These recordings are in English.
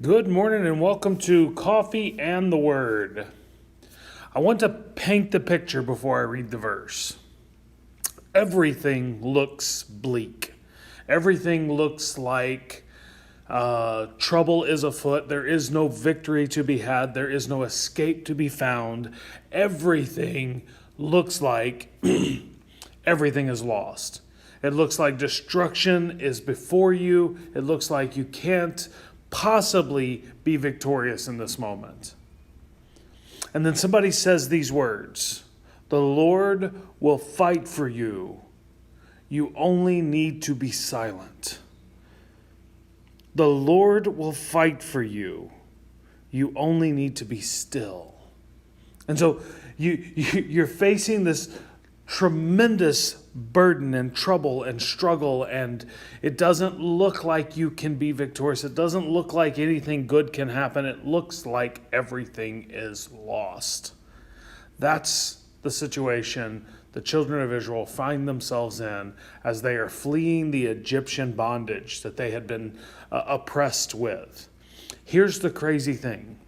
Good morning and welcome to Coffee and the Word. I want to paint the picture before I read the verse. Everything looks bleak. Everything looks like trouble is afoot. There is no victory to be had. There is no escape to be found. Everything looks like everything is lost. It looks like destruction is before you. It looks like you can't possibly be victorious in this moment. And then somebody says these words, "The Lord will fight for you. You only need to be silent." The Lord will fight for you. You only need to be still. And so you're facing this tremendous burden and trouble and struggle, and it doesn't look like you can be victorious. It doesn't look like anything good can happen. It looks like everything is lost. That's the situation the children of Israel find themselves in as they are fleeing the Egyptian bondage that they had been oppressed with. Here's the crazy thing.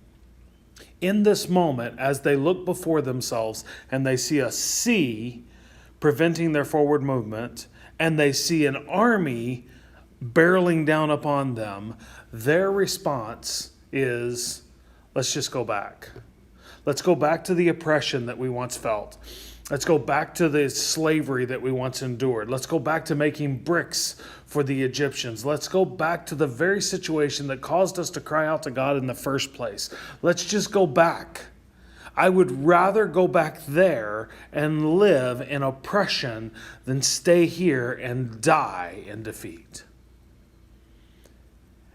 In this moment, as they look before themselves and they see a sea preventing their forward movement, and they see an army barreling down upon them, their response is, let's just go back. Let's go back to the oppression that we once felt. Let's go back to the slavery that we once endured. Let's go back to making bricks for the Egyptians. Let's go back to the very situation that caused us to cry out to God in the first place. Let's just go back. I would rather go back there and live in oppression than stay here and die in defeat.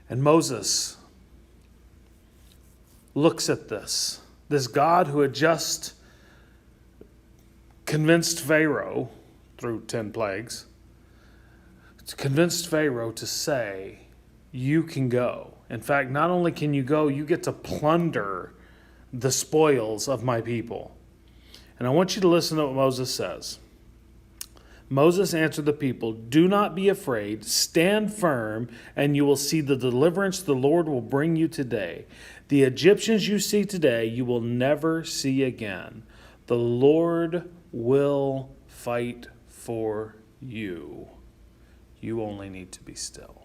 And Moses looks at this God who had just convinced Pharaoh through 10 plagues, convinced Pharaoh to say, you can go. In fact, not only can you go, you get to plunder the spoils of my people. And I want you to listen to what Moses says. Moses answered the people, "Do not be afraid, stand firm, and you will see the deliverance the Lord will bring you today. The Egyptians you see today, you will never see again. The Lord will fight for you. You only need to be still."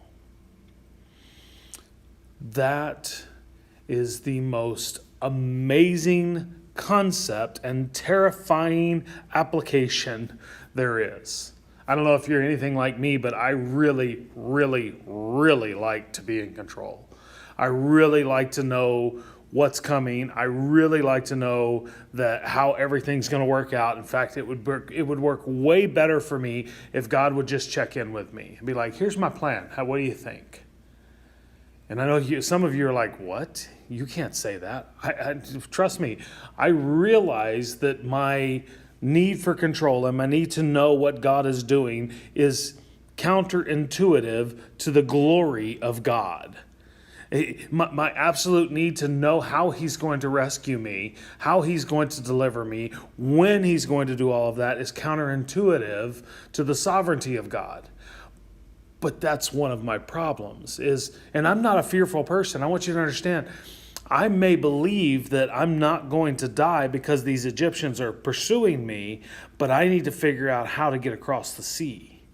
That is the most amazing concept and terrifying application there is. I don't know if you're anything like me, but I really, really, really like to be in control. I really like to know what's coming. I really like to know that how everything's going to work out. In fact, it would work way better for me if God would just check in with me and be like, "Here's my plan. What do you think?" And I know some of you are like, "What? You can't say that." Trust me, I realize that my need for control and my need to know what God is doing is counterintuitive to the glory of God. My absolute need to know how he's going to rescue me, how he's going to deliver me, when he's going to do all of that is counterintuitive to the sovereignty of God. But that's one of my problems and I'm not a fearful person. I want you to understand, I may believe that I'm not going to die because these Egyptians are pursuing me, but I need to figure out how to get across the sea.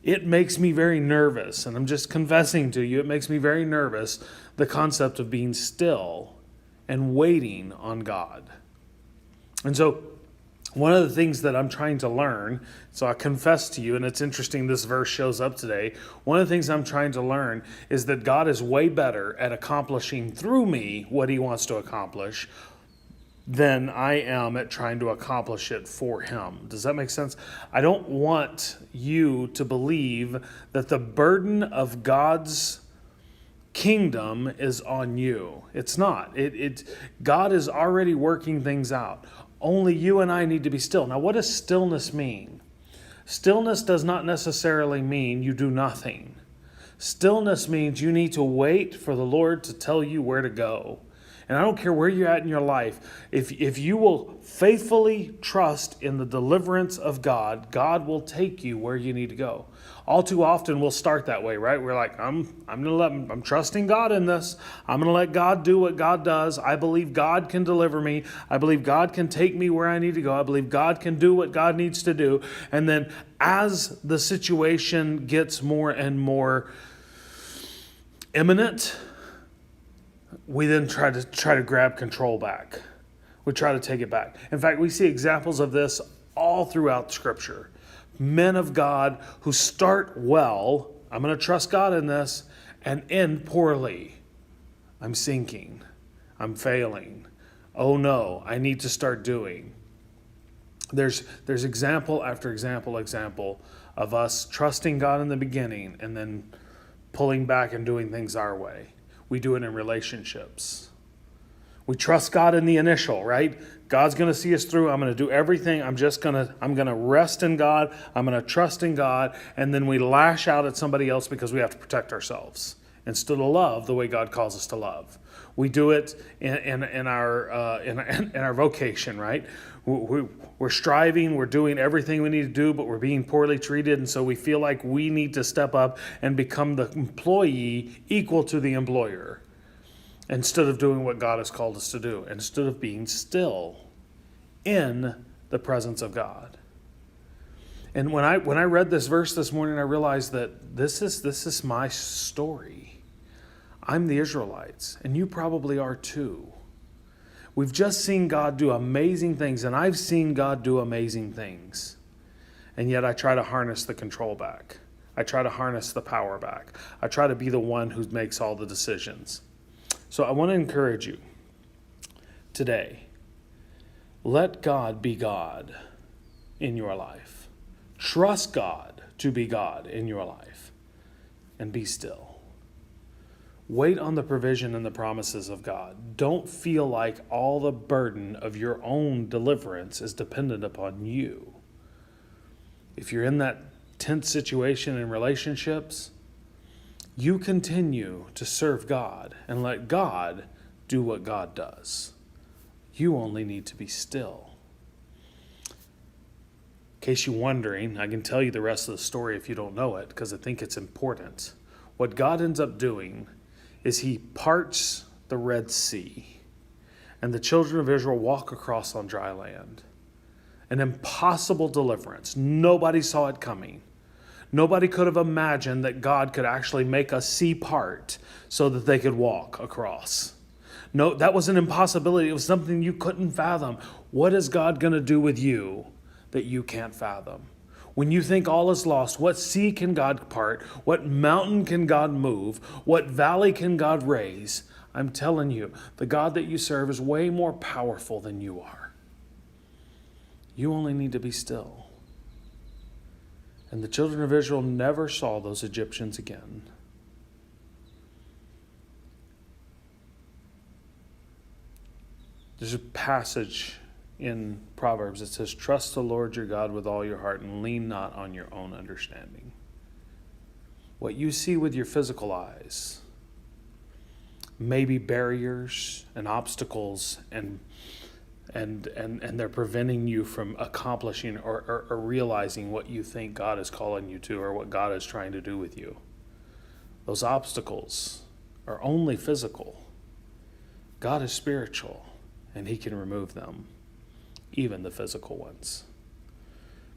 It makes me very nervous, and I'm just confessing to you, it makes me very nervous, the concept of being still and waiting on God. And so one of the things that I'm trying to learn, so I confess to you, and it's interesting this verse shows up today, one of the things I'm trying to learn is that God is way better at accomplishing through me what he wants to accomplish than I am at trying to accomplish it for him. Does that make sense? I don't want you to believe that the burden of God's kingdom is on you. It's not. God is already working things out. Only you and I need to be still. Now, what does stillness mean? Stillness does not necessarily mean you do nothing. Stillness means you need to wait for the Lord to tell you where to go. And I don't care where you're at in your life, if you will faithfully trust in the deliverance of God, God will take you where you need to go. All too often we'll start that way, right? We're like, I'm trusting God in this. I'm gonna let God do what God does. I believe God can deliver me. I believe God can take me where I need to go. I believe God can do what God needs to do. And then as the situation gets more and more imminent, we then try to grab control back. We try to take it back. In fact, we see examples of this all throughout Scripture. Men of God who start well, I'm going to trust God in this, and end poorly. I'm sinking. I'm failing. Oh no, I need to start doing. There's example after example of us trusting God in the beginning and then pulling back and doing things our way. We do it in relationships. We trust God in the initial, right? God's going to see us through. I'm going to do everything. I'm going to rest in God. I'm going to trust in God. And then we lash out at somebody else because we have to protect ourselves instead of love the way God calls us to love. We do it in our vocation, right? We're striving, we're doing everything we need to do, but we're being poorly treated, and so we feel like we need to step up and become the employee equal to the employer instead of doing what God has called us to do, instead of being still in the presence of God. And when I read this verse this morning, I realized that this is my story. I'm the Israelites, and you probably are too. We've just seen God do amazing things, and I've seen God do amazing things. And yet I try to harness the control back. I try to harness the power back. I try to be the one who makes all the decisions. So I want to encourage you today. Let God be God in your life. Trust God to be God in your life. And be still. Wait on the provision and the promises of God. Don't feel like all the burden of your own deliverance is dependent upon you. If you're in that tense situation in relationships, you continue to serve God and let God do what God does. You only need to be still. In case you're wondering, I can tell you the rest of the story if you don't know it, because I think it's important. What God ends up doing is he parts the Red Sea, and the children of Israel walk across on dry land. An impossible deliverance. Nobody saw it coming. Nobody could have imagined that God could actually make a sea part so that they could walk across. No, that was an impossibility. It was something you couldn't fathom. What is God going to do with you that you can't fathom? When you think all is lost, what sea can God part? What mountain can God move? What valley can God raise? I'm telling you, the God that you serve is way more powerful than you are. You only need to be still. And the children of Israel never saw those Egyptians again. There's a passage in Proverbs it says, trust the Lord your God with all your heart and lean not on your own understanding. What you see with your physical eyes may be barriers and obstacles and they're preventing you from accomplishing or realizing what you think God is calling you to or what God is trying to do with you. Those obstacles are only physical. God is spiritual, and he can remove them, even the physical ones.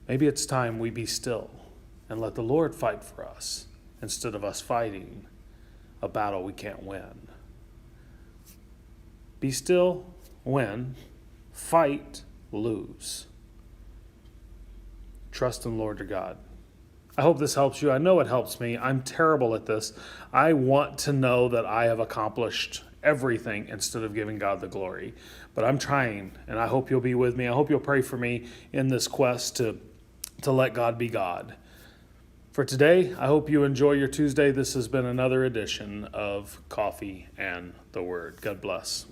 Maybe it's time we be still and let the Lord fight for us instead of us fighting a battle we can't win. Be still, win. Fight, lose. Trust in the Lord your God. I hope this helps you. I know it helps me. I'm terrible at this. I want to know that I have accomplished everything instead of giving God the glory. But I'm trying, and I hope you'll be with me. I hope you'll pray for me in this quest to let God be God. For today, I hope you enjoy your Tuesday. This has been another edition of Coffee and the Word. God bless.